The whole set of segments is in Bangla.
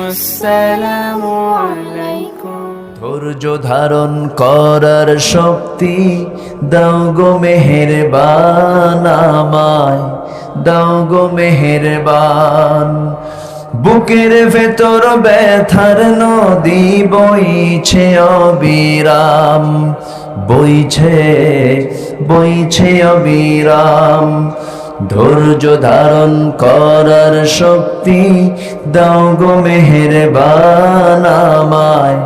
আসসালামু আলাইকুম। ধৈর্য ধারণ করার শক্তি দাও গো মেহেরবান আমায়, দাও গো মেহেরবান। বুকের ভেতর ব্যথার নদী বইছে অবিরাম, বইছে বইছে অবিরাম। ধৈর্য ধারণ করার শক্তি দাও গো মেহেরবান আমায়,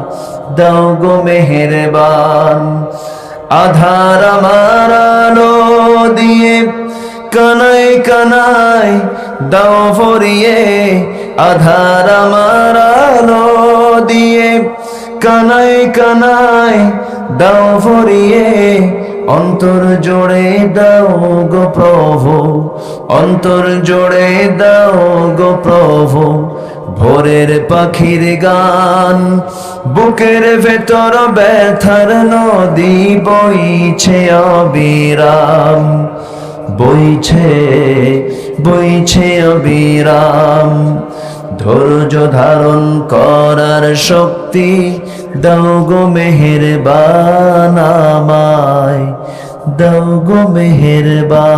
দাও গো মেহেরবান। আধার আমার আলো দিয়ে কানায় কানায় দাও ভরিয়ে, আধার আমার আলো দিয়ে কানায় কানায় দাও ভরিয়ে। অন্তর জোড়ে দাও গো প্রভু, অন্তর জোড়ে দাও গো প্রভু ভোরের পাখির গান। বুকের ভেতর ব্যথার নদী বইছে অবিরাম, বইছে বইছে অবিরাম। ধৈর্য ধারণ করার শক্তি দাও গো মেহেরবান আমায়, দাও গো মেহেরবান।